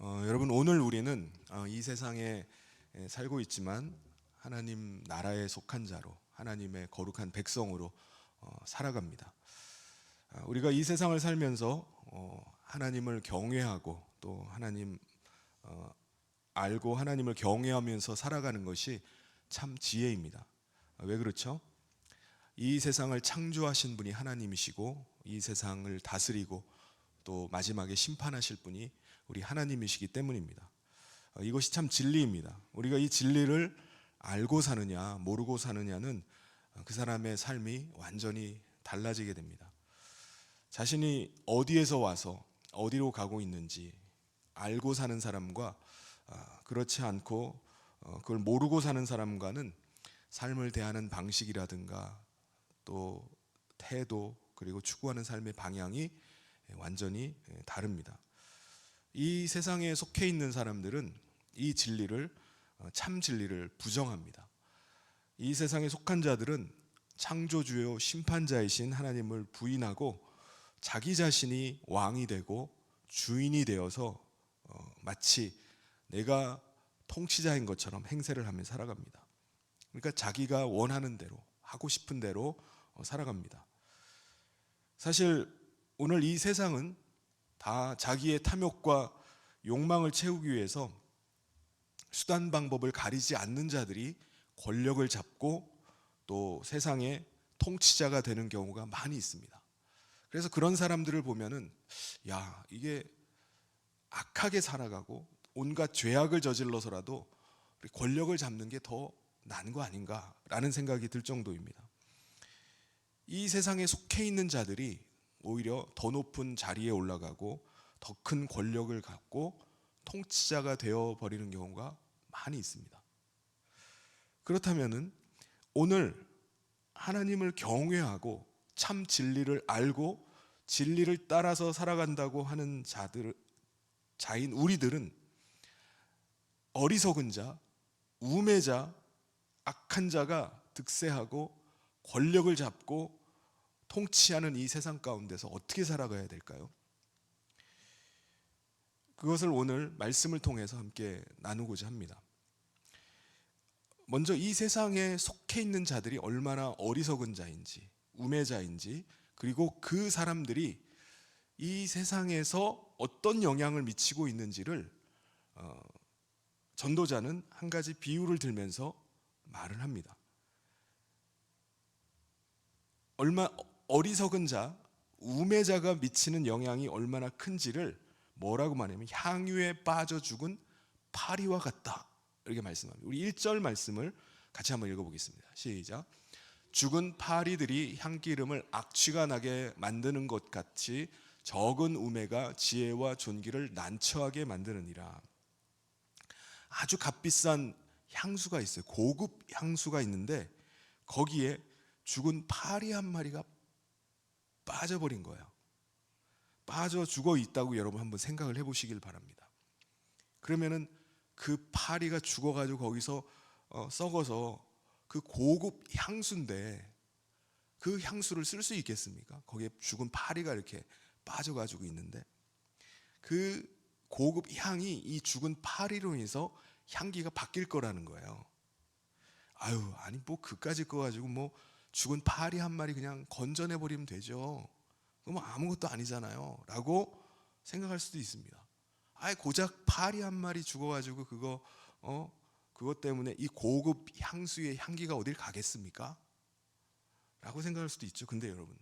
여러분, 오늘 우리는 이 세상에 살고 있지만 하나님 나라에 속한 자로, 하나님의 거룩한 백성으로 살아갑니다. 우리가 이 세상을 살면서 하나님을 경외하고 또 하나님 알고 하나님을 경외하면서 살아가는 것이 참 지혜입니다. 왜 그렇죠? 이 세상을 창조하신 분이 하나님이시고 이 세상을 다스리고 또 마지막에 심판하실 분이 우리 하나님이시기 때문입니다. 이것이 참 진리입니다. 우리가 이 진리를 알고 사느냐 모르고 사느냐는 그 사람의 삶이 완전히 달라지게 됩니다. 자신이 어디에서 와서 어디로 가고 있는지 알고 사는 사람과 그렇지 않고 그걸 모르고 사는 사람과는 삶을 대하는 방식이라든가 또 태도 그리고 추구하는 삶의 방향이 완전히 다릅니다. 이 세상에 속해 있는 사람들은 이 진리를 참 진리를 부정합니다. 이 세상에 속한 자들은 창조주요 심판자이신 하나님을 부인하고 자기 자신이 왕이 되고 주인이 되어서 마치 내가 통치자인 것처럼 행세를 하며 살아갑니다. 그러니까 자기가 원하는 대로 하고 싶은 대로 살아갑니다. 사실 오늘 이 세상은 다 자기의 탐욕과 욕망을 채우기 위해서 수단 방법을 가리지 않는 자들이 권력을 잡고 또 세상의 통치자가 되는 경우가 많이 있습니다. 그래서 그런 사람들을 보면은 이게 악하게 살아가고 온갖 죄악을 저질러서라도 권력을 잡는 게 더 나은 거 아닌가라는 생각이 들 정도입니다. 이 세상에 속해 있는 자들이 오히려 더 높은 자리에 올라가고 더 큰 권력을 갖고 통치자가 되어버리는 경우가 많이 있습니다. 그렇다면 오늘 하나님을 경외하고 참 진리를 알고 진리를 따라서 살아간다고 하는 자인 우리들은 어리석은 자, 우매자, 악한 자가 득세하고 권력을 잡고 통치하는 이 세상 가운데서 어떻게 살아가야 될까요? 그것을 오늘 말씀을 통해서 함께 나누고자 합니다. 먼저 이 세상에 속해 있는 자들이 얼마나 어리석은 자인지, 우매자인지, 그리고 그 사람들이 이 세상에서 어떤 영향을 미치고 있는지를 전도자는 한 가지 비유를 들면서 말을 합니다. 어리석은 자, 우매자가 미치는 영향이 얼마나 큰지를 뭐라고 말하냐면 향유에 빠져 죽은 파리와 같다 이렇게 말씀합니다. 우리 1절 말씀을 같이 한번 읽어보겠습니다. 시작. 죽은 파리들이 향기름을 악취가 나게 만드는 것 같이 적은 우매가 지혜와 존귀를 난처하게 만드느니라. 아주 값비싼 향수가 있어요. 고급 향수가 있는데 거기에 죽은 파리 한 마리가 빠져버린 거예요. 빠져 죽어 있다고 여러분 한번 생각을 해보시길 바랍니다. 그러면은 그 파리가 죽어가지고 거기서 썩어서 그 고급 향수인데 그 향수를 쓸 수 있겠습니까? 거기에 죽은 파리가 이렇게 빠져가지고 있는데 그 고급 향이 이 죽은 파리로 인해서 향기가 바뀔 거라는 거예요. 아니 뭐 그까짓 거 가지고 뭐 죽은 파리 한 마리 그냥 건져내버리면 되죠. 그럼 아무것도 아니잖아요 라고 생각할 수도 있습니다. 고작 파리 한 마리 죽어가지고 그것 때문에 이 고급 향수의 향기가 어딜 가겠습니까? 라고 생각할 수도 있죠. 근데 여러분,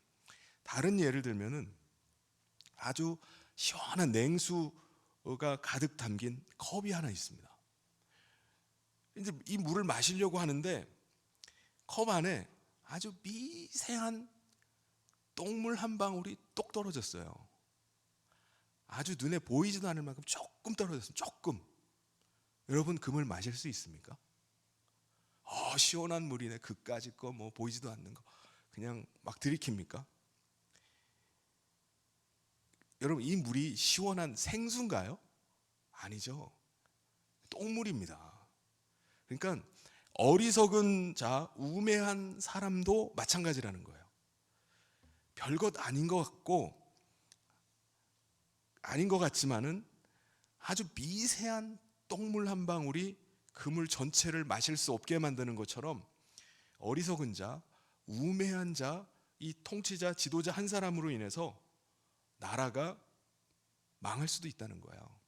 다른 예를 들면은 아주 시원한 냉수가 가득 담긴 컵이 하나 있습니다. 이제 이 물을 마시려고 하는데 컵 안에 아주 미세한 똥물 한 방울이 똑 떨어졌어요. 아주 눈에 보이지도 않을 만큼 조금 떨어졌어요. 조금. 여러분 그 물 마실 수 있습니까? 시원한 물이네. 그까짓 거 뭐 보이지도 않는 거 그냥 막 들이킵니까? 여러분 이 물이 시원한 생수인가요? 아니죠. 똥물입니다. 그러니까 어리석은 자, 우매한 사람도 마찬가지라는 거예요. 별것 아닌 것 같고 아닌 것 같지만은 아주 미세한 똥물 한 방울이 그물 전체를 마실 수 없게 만드는 것처럼 어리석은 자, 우매한 자, 이 통치자, 지도자 한 사람으로 인해서 나라가 망할 수도 있다는 거예요.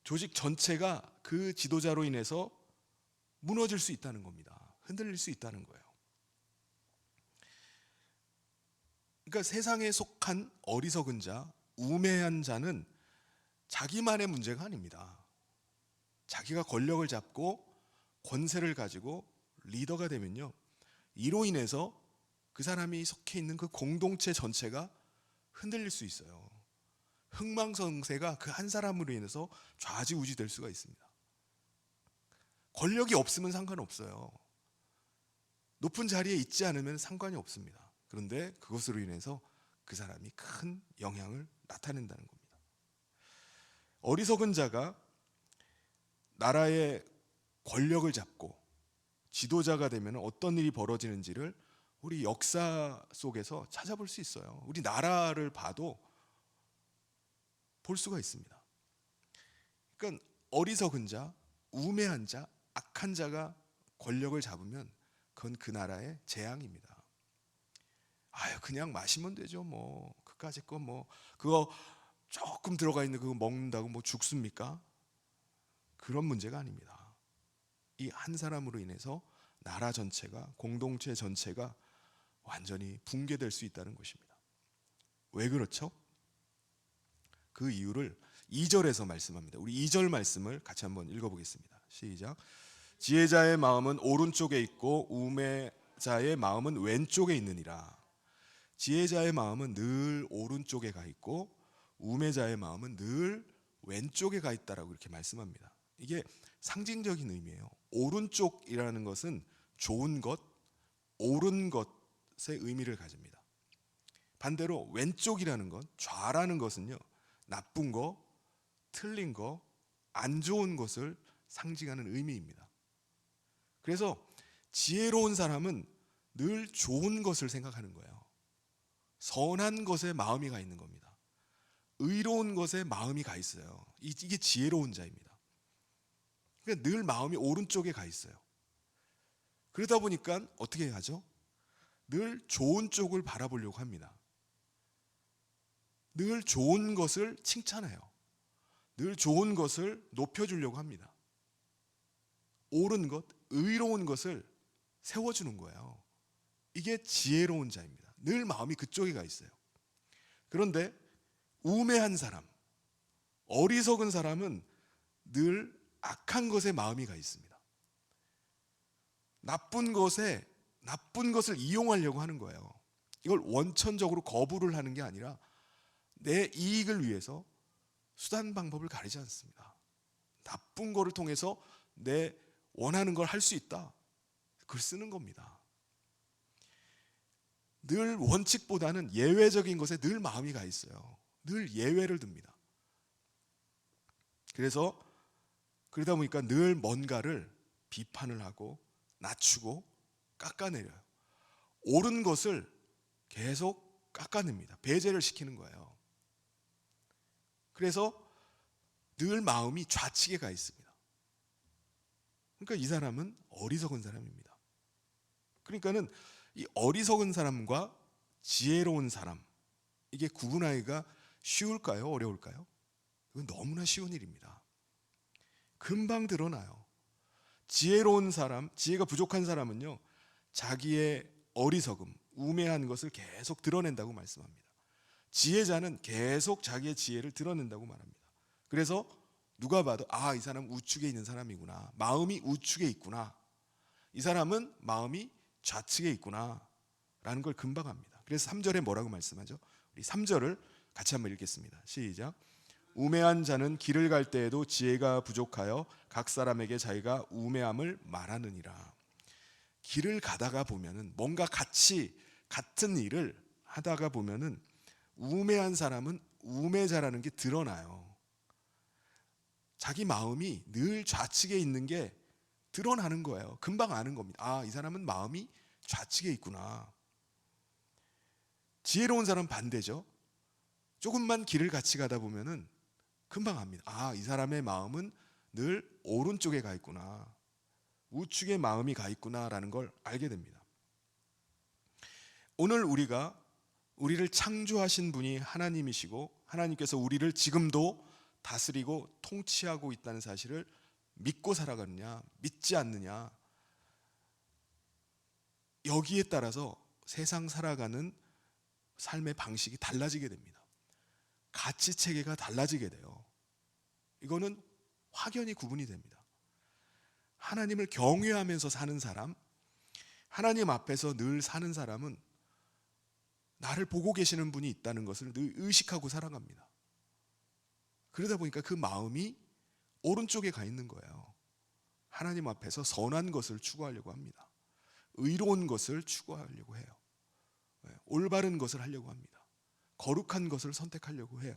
조직 전체가 그 지도자로 인해서 무너질 수 있다는 겁니다. 흔들릴 수 있다는 거예요. 그러니까 세상에 속한 어리석은 자, 우매한 자는 자기만의 문제가 아닙니다. 자기가 권력을 잡고 권세를 가지고 리더가 되면요, 이로 인해서 그 사람이 속해 있는 그 공동체 전체가 흔들릴 수 있어요. 흥망성쇠가 그 한 사람으로 인해서 좌지우지 될 수가 있습니다. 권력이 없으면 상관없어요. 높은 자리에 있지 않으면 상관이 없습니다. 그런데 그것으로 인해서 그 사람이 큰 영향을 나타낸다는 겁니다. 어리석은 자가 나라의 권력을 잡고 지도자가 되면 어떤 일이 벌어지는지를 우리 역사 속에서 찾아볼 수 있어요. 우리 나라를 봐도 볼 수가 있습니다. 그러니까 어리석은 자, 우매한 자, 악한 자가 권력을 잡으면 그건 그 나라의 재앙입니다. 아유, 그냥 마시면 되죠. 뭐 그까짓 거 뭐 그거 조금 들어가 있는 그거 먹는다고 뭐 죽습니까? 그런 문제가 아닙니다. 이 한 사람으로 인해서 나라 전체가, 공동체 전체가 완전히 붕괴될 수 있다는 것입니다. 왜 그렇죠? 그 이유를 2절에서 말씀합니다. 우리 2절 말씀을 같이 한번 읽어보겠습니다. 시작. 지혜자의 마음은 오른쪽에 있고 우매자의 마음은 왼쪽에 있느니라. 지혜자의 마음은 늘 오른쪽에 가 있고 우매자의 마음은 늘 왼쪽에 가 있다라고 이렇게 말씀합니다. 이게 상징적인 의미예요. 오른쪽이라는 것은 좋은 것, 옳은 것의 의미를 가집니다. 반대로 왼쪽이라는 것, 좌라는 것은요, 나쁜 거, 틀린 거, 안 좋은 것을 상징하는 의미입니다. 그래서 지혜로운 사람은 늘 좋은 것을 생각하는 거예요. 선한 것에 마음이 가 있는 겁니다. 의로운 것에 마음이 가 있어요. 이게 지혜로운 자입니다. 그러니까 늘 마음이 오른쪽에 가 있어요. 그러다 보니까 어떻게 하죠? 늘 좋은 쪽을 바라보려고 합니다. 늘 좋은 것을 칭찬해요. 늘 좋은 것을 높여주려고 합니다. 옳은 것, 의로운 것을 세워주는 거예요. 이게 지혜로운 자입니다. 늘 마음이 그쪽에 가 있어요. 그런데 우매한 사람, 어리석은 사람은 늘 악한 것에 마음이 가 있습니다. 나쁜 것을 이용하려고 하는 거예요. 이걸 원천적으로 거부를 하는 게 아니라 내 이익을 위해서 수단 방법을 가리지 않습니다. 나쁜 거를 통해서 내 원하는 걸 할 수 있다. 그걸 쓰는 겁니다. 늘 원칙보다는 예외적인 것에 늘 마음이 가 있어요. 늘 예외를 듭니다. 그러다 보니까 늘 뭔가를 비판을 하고 낮추고 깎아내려요. 옳은 것을 계속 깎아냅니다. 배제를 시키는 거예요. 그래서 늘 마음이 좌측에 가 있습니다. 그러니까 이 사람은 어리석은 사람입니다. 그러니까는 이 어리석은 사람과 지혜로운 사람, 이게 구분하기가 쉬울까요? 어려울까요? 이건 너무나 쉬운 일입니다. 금방 드러나요. 지혜로운 사람, 지혜가 부족한 사람은요, 자기의 어리석음, 우매한 것을 계속 드러낸다고 말씀합니다. 지혜자는 계속 자기의 지혜를 드러낸다고 말합니다. 그래서 누가 봐도 이 사람 우측에 있는 사람이구나, 마음이 우측에 있구나, 이 사람은 마음이 좌측에 있구나 라는 걸 금방 합니다. 그래서 3절에 뭐라고 말씀하죠? 우리 3절을 같이 한번 읽겠습니다. 시작. 우매한 자는 길을 갈 때에도 지혜가 부족하여 각 사람에게 자기가 우매함을 말하느니라. 길을 가다가 보면은 뭔가 같은 일을 하다가 보면은 우매한 사람은 우매자라는 게 드러나요. 자기 마음이 늘 좌측에 있는 게 드러나는 거예요. 금방 아는 겁니다. 이 사람은 마음이 좌측에 있구나. 지혜로운 사람은 반대죠. 조금만 길을 같이 가다 보면은 금방 압니다. 아, 이 사람의 마음은 늘 오른쪽에 가 있구나, 우측에 마음이 가 있구나라는 걸 알게 됩니다. 오늘 우리를 창조하신 분이 하나님이시고 하나님께서 우리를 지금도 다스리고 통치하고 있다는 사실을 믿고 살아가느냐 믿지 않느냐, 여기에 따라서 세상 살아가는 삶의 방식이 달라지게 됩니다. 가치 체계가 달라지게 돼요. 이거는 확연히 구분이 됩니다. 하나님을 경외하면서 사는 사람, 하나님 앞에서 늘 사는 사람은 나를 보고 계시는 분이 있다는 것을 늘 의식하고 살아갑니다. 그러다 보니까 그 마음이 오른쪽에 가 있는 거예요. 하나님 앞에서 선한 것을 추구하려고 합니다. 의로운 것을 추구하려고 해요. 올바른 것을 하려고 합니다. 거룩한 것을 선택하려고 해요.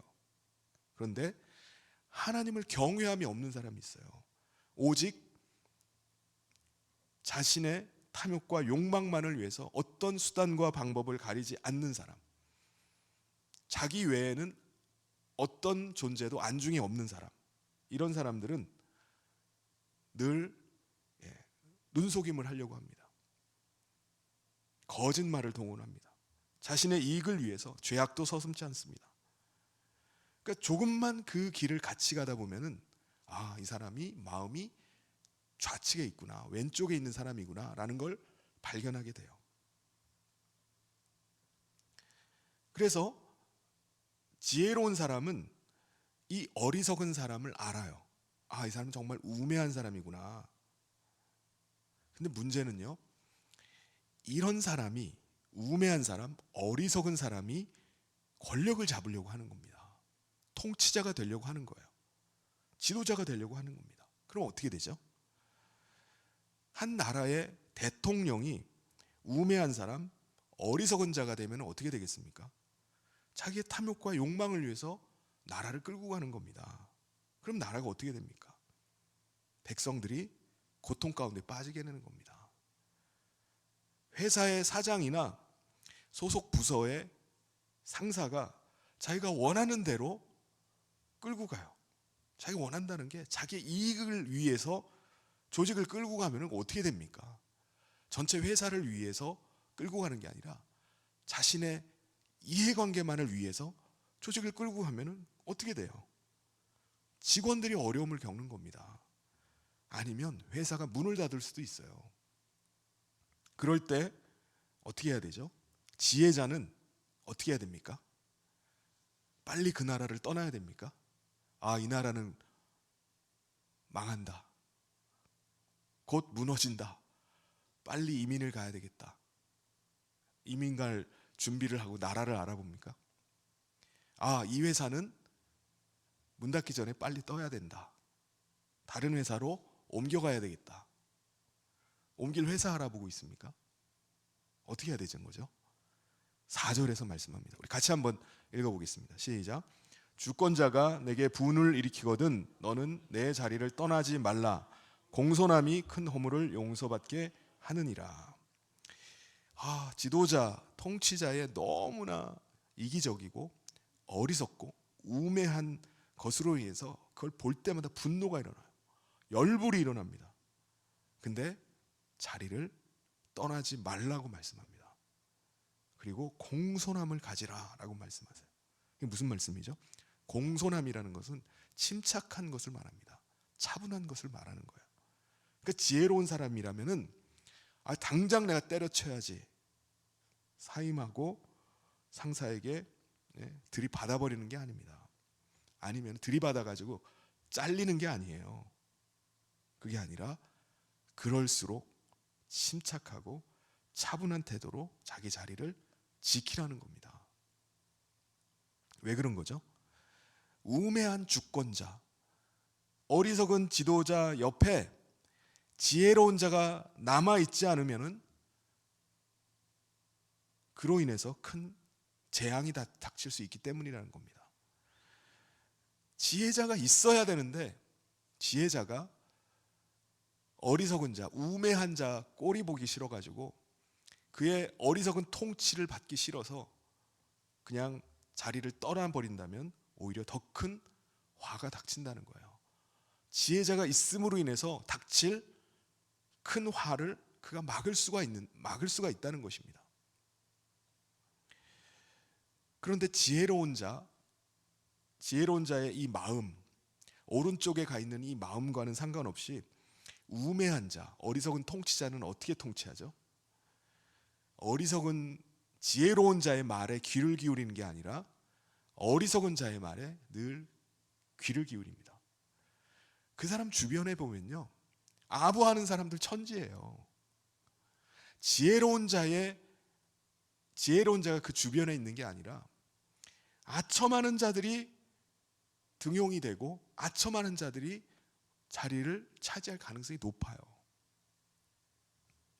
그런데 하나님을 경외함이 없는 사람이 있어요. 오직 자신의 탐욕과 욕망만을 위해서 어떤 수단과 방법을 가리지 않는 사람, 자기 외에는 어떤 존재도 안중에 없는 사람, 이런 사람들은 늘 눈속임을 하려고 합니다. 거짓말을 동원합니다. 자신의 이익을 위해서 죄악도 서슴지 않습니다. 그러니까 조금만 그 길을 같이 가다 보면은 아, 이 사람이 마음이 좌측에 있구나, 왼쪽에 있는 사람이구나 라는 걸 발견하게 돼요. 그래서 지혜로운 사람은 이 어리석은 사람을 알아요. 아, 이 사람은 정말 우매한 사람이구나. 근데 문제는요, 이런 사람이, 우매한 사람, 어리석은 사람이 권력을 잡으려고 하는 겁니다. 통치자가 되려고 하는 거예요. 지도자가 되려고 하는 겁니다. 그럼 어떻게 되죠? 한 나라의 대통령이 우매한 사람, 어리석은 자가 되면 어떻게 되겠습니까? 자기의 탐욕과 욕망을 위해서 나라를 끌고 가는 겁니다. 그럼 나라가 어떻게 됩니까? 백성들이 고통 가운데 빠지게 되는 겁니다. 회사의 사장이나 소속 부서의 상사가 자기가 원하는 대로 끌고 가요. 자기가 원한다는 게 자기의 이익을 위해서 조직을 끌고 가면 어떻게 됩니까? 전체 회사를 위해서 끌고 가는 게 아니라 자신의 이해관계만을 위해서 조직을 끌고 가면 어떻게 돼요? 직원들이 어려움을 겪는 겁니다. 아니면 회사가 문을 닫을 수도 있어요. 그럴 때 어떻게 해야 되죠? 지혜자는 어떻게 해야 됩니까? 빨리 그 나라를 떠나야 됩니까? 아, 이 나라는 망한다, 곧 무너진다, 빨리 이민을 가야 되겠다, 이민 갈 준비를 하고 나라를 알아봅니까? 아, 이 회사는 문 닫기 전에 빨리 떠야 된다, 다른 회사로 옮겨가야 되겠다, 옮길 회사 알아보고 있습니까? 어떻게 해야 되는 거죠? 4절에서 말씀합니다. 우리 같이 한번 읽어보겠습니다. 시작. 주권자가 내게 분을 일으키거든 너는 내 자리를 떠나지 말라. 공손함이 큰 허물을 용서받게 하느니라. 아, 지도자, 통치자의 너무나 이기적이고 어리석고 우매한 것으로 인해서 그걸 볼 때마다 분노가 일어나요. 열불이 일어납니다. 근데 자리를 떠나지 말라고 말씀합니다. 그리고 공손함을 가지라라고 말씀하세요. 이게 무슨 말씀이죠? 공손함이라는 것은 침착한 것을 말합니다. 차분한 것을 말하는 거예요. 그러니까 지혜로운 사람이라면은 당장 내가 때려쳐야지 사임하고 상사에게 들이받아버리는 게 아닙니다. 아니면 들이받아가지고 잘리는 게 아니에요. 그게 아니라 그럴수록 침착하고 차분한 태도로 자기 자리를 지키라는 겁니다. 왜 그런 거죠? 우매한 주권자, 어리석은 지도자 옆에 지혜로운 자가 남아있지 않으면은 그로 인해서 큰 재앙이 닥칠 수 있기 때문이라는 겁니다. 지혜자가 있어야 되는데 지혜자가 어리석은 자, 우매한 자 꼴이 보기 싫어가지고 그의 어리석은 통치를 받기 싫어서 그냥 자리를 떠나버린다면 오히려 더 큰 화가 닥친다는 거예요. 지혜자가 있음으로 인해서 닥칠 큰 화를 그가 막을 수가 있다는 것입니다. 그런데 지혜로운 자의 이 마음, 오른쪽에 가 있는 이 마음과는 상관없이 우매한 자, 어리석은 통치자는 어떻게 통치하죠? 어리석은 지혜로운 자의 말에 귀를 기울이는 게 아니라 어리석은 자의 말에 늘 귀를 기울입니다. 그 사람 주변에 보면요, 아부하는 사람들 천지예요. 지혜로운 자가 그 주변에 있는 게 아니라 아첨하는 자들이 등용이 되고 아첨하는 자들이 자리를 차지할 가능성이 높아요.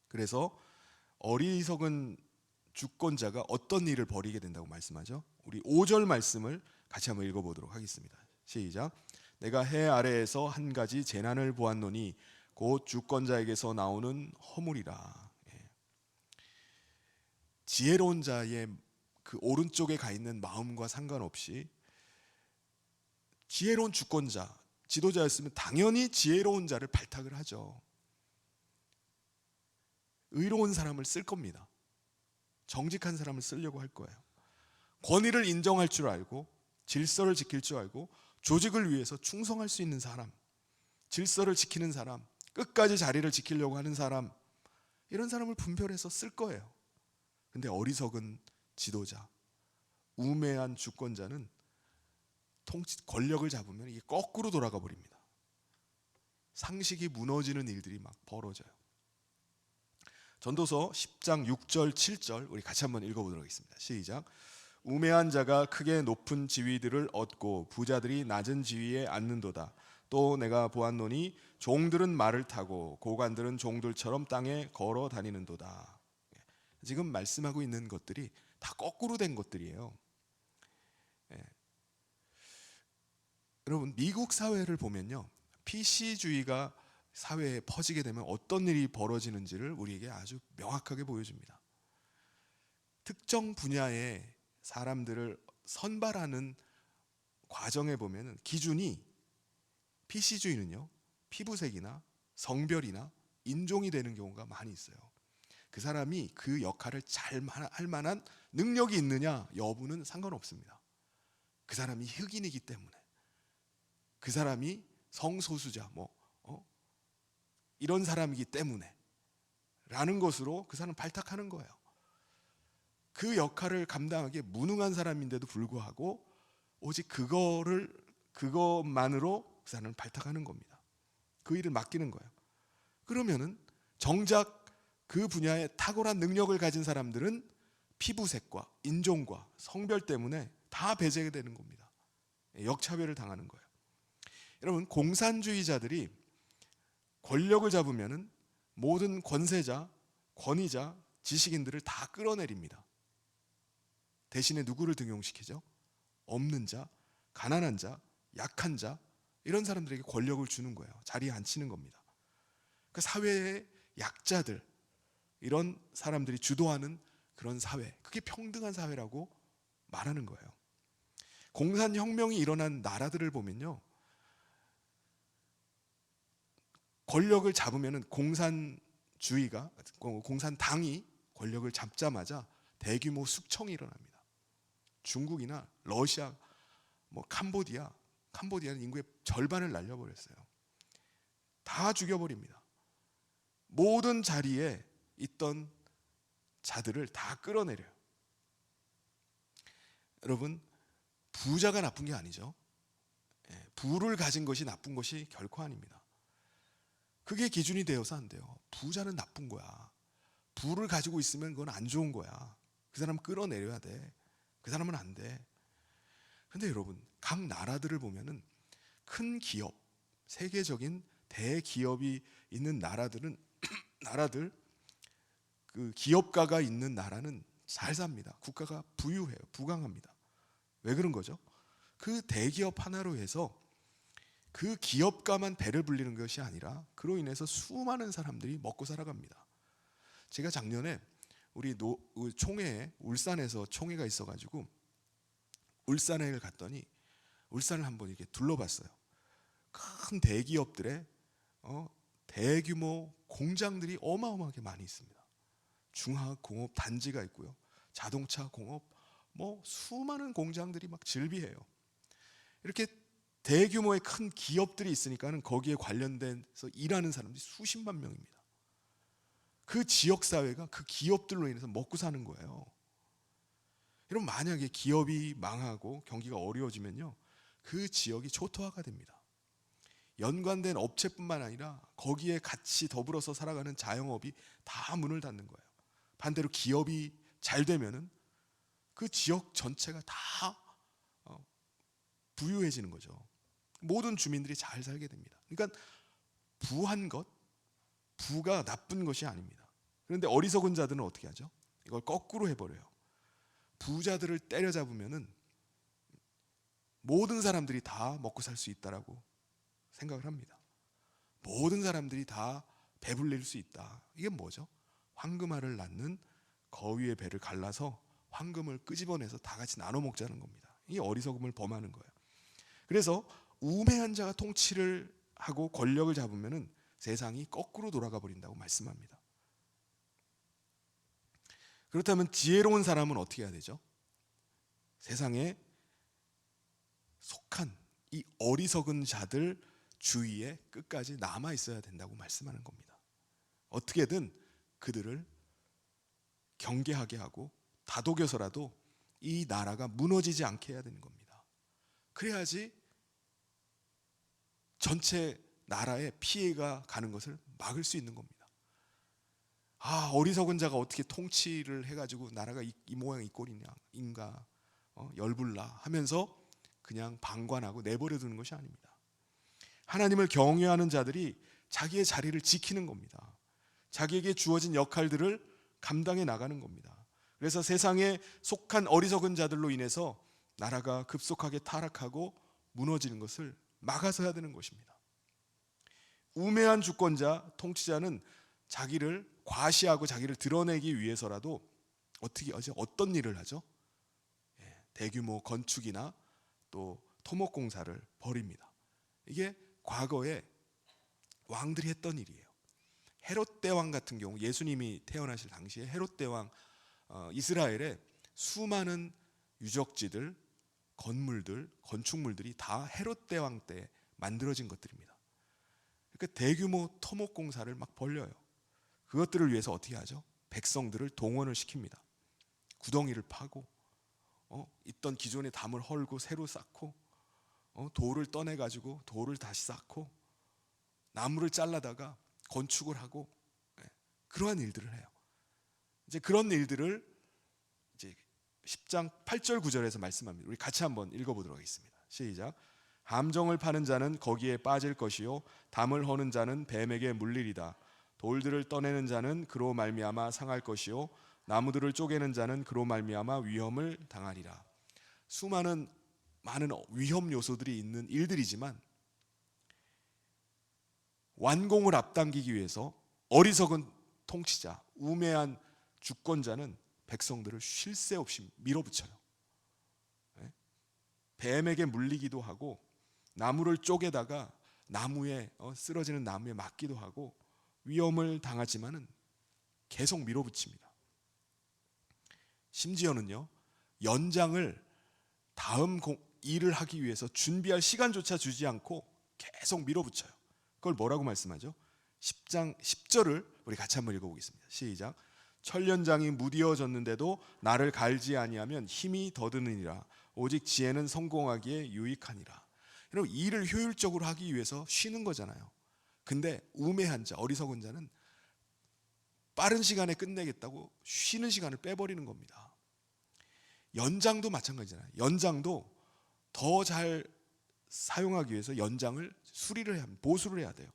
그래서 어리석은 주권자가 어떤 일을 벌이게 된다고 말씀하죠? 우리 5절 말씀을 같이 한번 읽어보도록 하겠습니다. 시작. 내가 해 아래에서 한 가지 재난을 보았노니 곧 주권자에게서 나오는 허물이라. 지혜로운 자의 그 오른쪽에 가 있는 마음과 상관없이 지혜로운 주권자, 지도자였으면 당연히 지혜로운 자를 발탁을 하죠. 의로운 사람을 쓸 겁니다. 정직한 사람을 쓰려고 할 거예요. 권위를 인정할 줄 알고 질서를 지킬 줄 알고 조직을 위해서 충성할 수 있는 사람, 질서를 지키는 사람, 끝까지 자리를 지키려고 하는 사람, 이런 사람을 분별해서 쓸 거예요. 근데 어리석은 지도자, 우매한 주권자는 권력을 잡으면 이게 거꾸로 돌아가 버립니다. 상식이 무너지는 일들이 막 벌어져요. 전도서 10장 6절 7절 우리 같이 한번 읽어보도록 하겠습니다. 시작. 우매한 자가 크게 높은 지위들을 얻고 부자들이 낮은 지위에 앉는도다. 또 내가 보았노니 종들은 말을 타고 고관들은 종들처럼 땅에 걸어 다니는도다. 지금 말씀하고 있는 것들이 다 거꾸로 된 것들이에요. 여러분, 미국 사회를 보면요, PC주의가 사회에 퍼지게 되면 어떤 일이 벌어지는지를 우리에게 아주 명확하게 보여줍니다. 특정 분야의 사람들을 선발하는 과정에 보면 기준이, PC주의는요, 피부색이나 성별이나 인종이 되는 경우가 많이 있어요. 그 사람이 그 역할을 잘 할 만한 능력이 있느냐 여부는 상관없습니다. 그 사람이 흑인이기 때문에, 그 사람이 성소수자 이런 사람이기 때문에 라는 것으로 그 사람을 발탁하는 거예요. 그 역할을 감당하기에 무능한 사람인데도 불구하고 오직 그것만으로 그 사람을 발탁하는 겁니다. 그 일을 맡기는 거예요. 그러면은 정작 그 분야에 탁월한 능력을 가진 사람들은 피부색과 인종과 성별 때문에 다 배제가 되는 겁니다. 역차별을 당하는 거예요. 여러분, 공산주의자들이 권력을 잡으면은 모든 권세자, 권위자, 지식인들을 다 끌어내립니다. 대신에 누구를 등용시키죠? 없는 자, 가난한 자, 약한 자, 이런 사람들에게 권력을 주는 거예요. 자리에 앉히는 겁니다. 그 사회의 약자들, 이런 사람들이 주도하는 그런 사회, 그게 평등한 사회라고 말하는 거예요. 공산혁명이 일어난 나라들을 보면요, 권력을 잡으면 공산당이 권력을 잡자마자 대규모 숙청이 일어납니다. 중국이나 러시아, 캄보디아는 인구의 절반을 날려버렸어요. 다 죽여버립니다. 모든 자리에 있던 자들을 다 끌어내려요. 여러분, 부자가 나쁜 게 아니죠. 부를 가진 것이 나쁜 것이 결코 아닙니다. 그게 기준이 되어서 안 돼요. 부자는 나쁜 거야. 부를 가지고 있으면 그건 안 좋은 거야. 그 사람 끌어내려야 돼. 그 사람은 안 돼. 근데 여러분, 각 나라들을 보면은 큰 기업, 세계적인 대기업이 있는 나라들, 그 기업가가 있는 나라는 잘 삽니다. 국가가 부유해요. 부강합니다. 왜 그런 거죠? 그 대기업 하나로 해서 그 기업가만 배를 불리는 것이 아니라 그로 인해서 수많은 사람들이 먹고 살아갑니다. 제가 작년에 우리 총회에, 울산에서 총회가 있어가지고 울산에 갔더니 울산을 한번 이렇게 둘러봤어요. 큰 대기업들의 대규모 공장들이 어마어마하게 많이 있습니다. 중화공업 단지가 있고요. 자동차 공업, 수많은 공장들이 막 즐비해요. 이렇게 대규모의 큰 기업들이 있으니까는 거기에 관련돼서 일하는 사람들이 수십만 명입니다. 그 지역 사회가 그 기업들로 인해서 먹고 사는 거예요. 여러분, 만약에 기업이 망하고 경기가 어려워지면요, 그 지역이 초토화가 됩니다. 연관된 업체뿐만 아니라 거기에 같이 더불어서 살아가는 자영업이 다 문을 닫는 거예요. 반대로 기업이 잘 되면은 그 지역 전체가 다 부유해지는 거죠. 모든 주민들이 잘 살게 됩니다. 그러니까 부한 것, 부가 나쁜 것이 아닙니다. 그런데 어리석은 자들은 어떻게 하죠? 이걸 거꾸로 해버려요. 부자들을 때려잡으면은 모든 사람들이 다 먹고 살 수 있다라고 생각을 합니다. 모든 사람들이 다 배불릴 수 있다. 이게 뭐죠? 황금알을 낳는 거위의 배를 갈라서 황금을 끄집어내서 다 같이 나눠 먹자는 겁니다. 이게 어리석음을 범하는 거예요. 그래서 우매한 자가 통치를 하고 권력을 잡으면은 세상이 거꾸로 돌아가 버린다고 말씀합니다. 그렇다면 지혜로운 사람은 어떻게 해야 되죠? 세상에 속한 이 어리석은 자들 주위에 끝까지 남아 있어야 된다고 말씀하는 겁니다. 어떻게든 그들을 경계하게 하고 다독여서라도 이 나라가 무너지지 않게 해야 되는 겁니다. 그래야지 전체 나라에 피해가 가는 것을 막을 수 있는 겁니다. 어리석은 자가 어떻게 통치를 해가지고 나라가 이 모양 이 꼴인가 열불나 하면서 그냥 방관하고 내버려 두는 것이 아닙니다. 하나님을 경외하는 자들이 자기의 자리를 지키는 겁니다. 자기에게 주어진 역할들을 감당해 나가는 겁니다. 그래서 세상에 속한 어리석은 자들로 인해서 나라가 급속하게 타락하고 무너지는 것을 막아서야 되는 것입니다. 우매한 주권자, 통치자는 자기를 과시하고 자기를 드러내기 위해서라도 어떤 일을 하죠? 대규모 건축이나 또 토목공사를 벌입니다. 이게 과거에 왕들이 했던 일이에요. 헤롯 대왕 같은 경우, 예수님이 태어나실 당시에 헤롯 대왕, 이스라엘의 수많은 유적지들, 건물들, 건축물들이 다 헤롯 대왕 때 만들어진 것들입니다. 그러니까 대규모 토목공사를 막 벌려요. 그것들을 위해서 어떻게 하죠? 백성들을 동원을 시킵니다. 구덩이를 파고 있던 기존의 담을 헐고 새로 쌓고 돌을 떠내가지고 돌을 다시 쌓고 나무를 잘라다가 건축을 하고 그러한 일들을 해요. 이제 그런 일들을 이제 10장 8절 9절에서 말씀합니다. 우리 같이 한번 읽어보도록 하겠습니다. 시작. 함정을 파는 자는 거기에 빠질 것이요 담을 허는 자는 뱀에게 물리리다. 돌들을 떠내는 자는 그로 말미암아 상할 것이요 나무들을 쪼개는 자는 그로 말미암아 위험을 당하리라. 많은 위험 요소들이 있는 일들이지만 완공을 앞당기기 위해서 어리석은 통치자, 우매한 주권자는 백성들을 쉴 새 없이 밀어붙여요. 뱀에게 물리기도 하고 나무를 쪼개다가 쓰러지는 나무에 맞기도 하고 위험을 당하지만은 계속 밀어붙입니다. 심지어는요, 연장을 다음 일을 하기 위해서 준비할 시간조차 주지 않고 계속 밀어붙여요. 그걸 뭐라고 말씀하죠? 10장 10절을 우리 같이 한번 읽어보겠습니다. 시작. 천년장이 무디어졌는데도 나를 갈지 아니하면 힘이 더드느니라. 오직 지혜는 성공하기에 유익하니라. 여러분, 일을 효율적으로 하기 위해서 쉬는 거잖아요. 근데 우매한 자, 어리석은 자는 빠른 시간에 끝내겠다고 쉬는 시간을 빼버리는 겁니다. 연장도 마찬가지잖아요. 연장도 더 잘 사용하기 위해서 연장을 수리를 해야 합니다. 보수를 해야 돼요.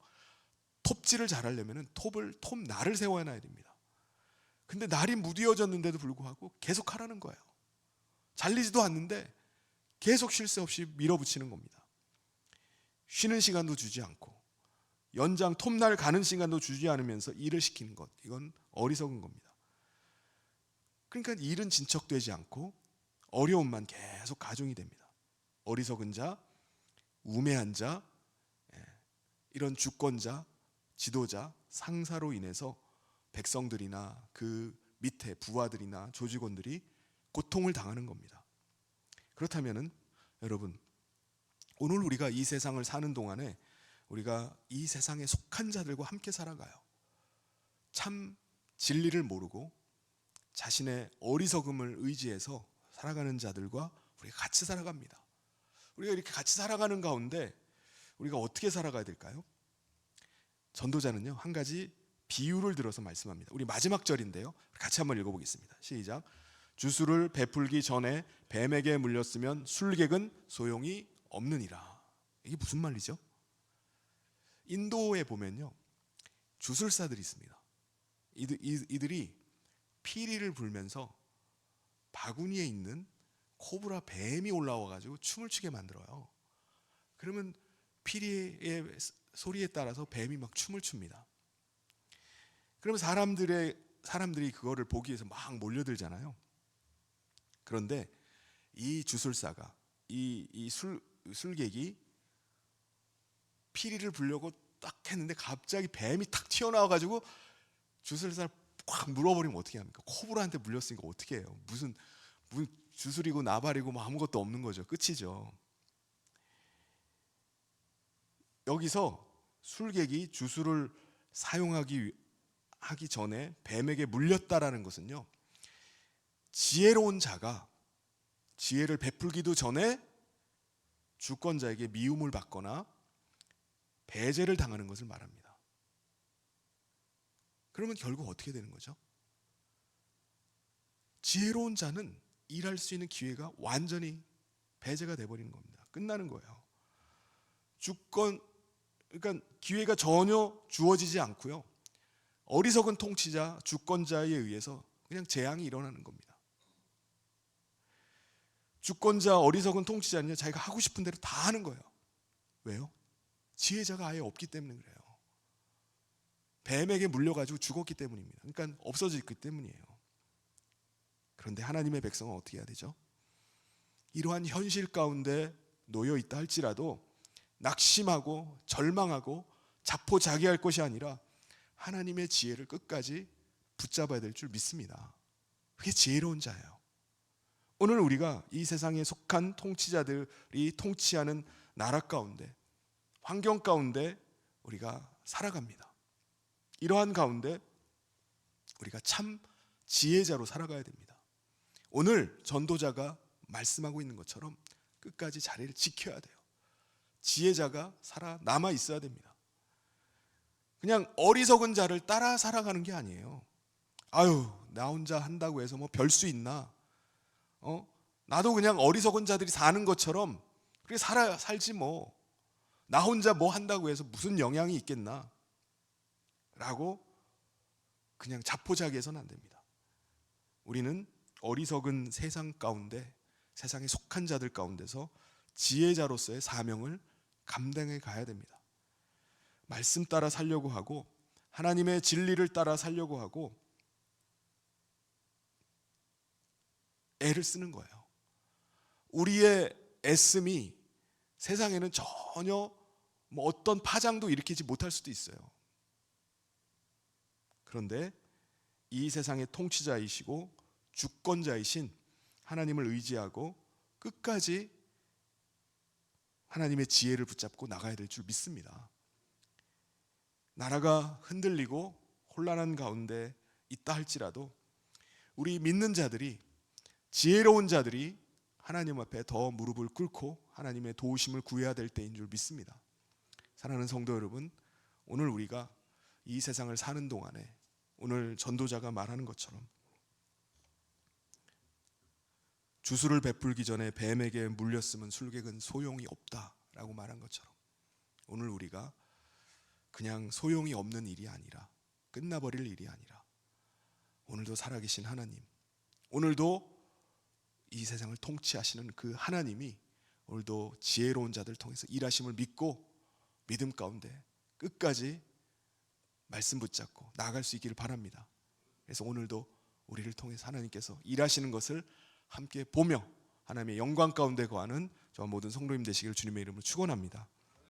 톱질을 잘 하려면 톱날을 세워놔야 됩니다. 근데 날이 무디어졌는데도 불구하고 계속 하라는 거예요. 잘리지도 않는데 계속 쉴 새 없이 밀어붙이는 겁니다. 쉬는 시간도 주지 않고 연장 톱날 가는 시간도 주지 않으면서 일을 시키는 것, 이건 어리석은 겁니다. 그러니까 일은 진척되지 않고 어려움만 계속 가중이 됩니다. 어리석은 자, 우매한 자, 이런 주권자, 지도자, 상사로 인해서 백성들이나 그 밑에 부하들이나 조직원들이 고통을 당하는 겁니다. 그렇다면은 여러분, 오늘 우리가 이 세상을 사는 동안에 우리가 이 세상에 속한 자들과 함께 살아가요. 참 진리를 모르고 자신의 어리석음을 의지해서 살아가는 자들과 우리가 같이 살아갑니다. 우리가 이렇게 같이 살아가는 가운데 우리가 어떻게 살아가야 될까요? 전도자는요, 한 가지 비유를 들어서 말씀합니다. 우리 마지막 절인데요, 같이 한번 읽어보겠습니다. 시작. 주술을 베풀기 전에 뱀에게 물렸으면 술객은 소용이 없느니라. 이게 무슨 말이죠? 인도에 보면요, 주술사들이 있습니다. 이들이 피리를 불면서 바구니에 있는 코브라 뱀이 올라와가지고 춤을 추게 만들어요. 그러면 피리의 소리에 따라서 뱀이 막 춤을 춥니다. 그러면 사람들이 그거를 보기 위해서 막 몰려들잖아요. 그런데 이 주술사가 이 술객이 피리를 불려고 딱 했는데 갑자기 뱀이 탁 튀어나와가지고 주술사를 꽉 물어버리면 어떻게 합니까? 코브라한테 물렸으니까 어떻게 해요? 무슨 주술이고 나발이고 뭐 아무것도 없는 거죠. 끝이죠. 여기서 술객이 주술을 하기 전에 뱀에게 물렸다라는 것은요, 지혜로운 자가 지혜를 베풀기도 전에 주권자에게 미움을 받거나 배제를 당하는 것을 말합니다. 그러면 결국 어떻게 되는 거죠? 지혜로운 자는 일할 수 있는 기회가 완전히 배제가 돼버리는 겁니다. 끝나는 거예요. 그러니까 기회가 전혀 주어지지 않고요, 어리석은 통치자, 주권자에 의해서 그냥 재앙이 일어나는 겁니다. 주권자, 어리석은 통치자는요, 자기가 하고 싶은 대로 다 하는 거예요. 왜요? 지혜자가 아예 없기 때문에 그래요. 뱀에게 물려가지고 죽었기 때문입니다. 그러니까 없어졌기 때문이에요. 그런데 하나님의 백성은 어떻게 해야 되죠? 이러한 현실 가운데 놓여 있다 할지라도 낙심하고 절망하고 자포자기할 것이 아니라 하나님의 지혜를 끝까지 붙잡아야 될 줄 믿습니다. 그게 지혜로운 자예요. 오늘 우리가 이 세상에 속한 통치자들이 통치하는 나라 가운데, 환경 가운데 우리가 살아갑니다. 이러한 가운데 우리가 참 지혜자로 살아가야 됩니다. 오늘 전도자가 말씀하고 있는 것처럼 끝까지 자리를 지켜야 돼요. 지혜자가 남아 있어야 됩니다. 그냥 어리석은 자를 따라 살아가는 게 아니에요. 아유, 나 혼자 한다고 해서 뭐 별 수 있나? 나도 그냥 어리석은 자들이 사는 것처럼 그렇게 살지 뭐. 나 혼자 뭐 한다고 해서 무슨 영향이 있겠나? 라고 그냥 자포자기해서는 안 됩니다. 우리는 어리석은 세상 가운데, 세상에 속한 자들 가운데서 지혜자로서의 사명을 감당해 가야 됩니다. 말씀 따라 살려고 하고 하나님의 진리를 따라 살려고 하고 애를 쓰는 거예요. 우리의 애씀이 세상에는 전혀 뭐 어떤 파장도 일으키지 못할 수도 있어요. 그런데 이 세상의 통치자이시고 주권자이신 하나님을 의지하고 끝까지 하나님의 지혜를 붙잡고 나가야 될 줄 믿습니다. 나라가 흔들리고 혼란한 가운데 있다 할지라도 우리 믿는 자들이, 지혜로운 자들이 하나님 앞에 더 무릎을 꿇고 하나님의 도우심을 구해야 될 때인 줄 믿습니다. 사랑하는 성도 여러분, 오늘 우리가 이 세상을 사는 동안에 오늘 전도자가 말하는 것처럼 주술을 베풀기 전에 뱀에게 물렸으면 술객은 소용이 없다라고 말한 것처럼 오늘 우리가 그냥 소용이 없는 일이 아니라, 끝나버릴 일이 아니라 오늘도 살아계신 하나님, 오늘도 이 세상을 통치하시는 그 하나님이 오늘도 지혜로운 자들을 통해서 일하심을 믿고 믿음 가운데 끝까지 말씀 붙잡고 나아갈 수 있기를 바랍니다. 그래서 오늘도 우리를 통해서 하나님께서 일하시는 것을 함께 보며 하나님의 영광 가운데 거하는 저와 모든 성도님 되시길 주님의 이름으로 축원합니다.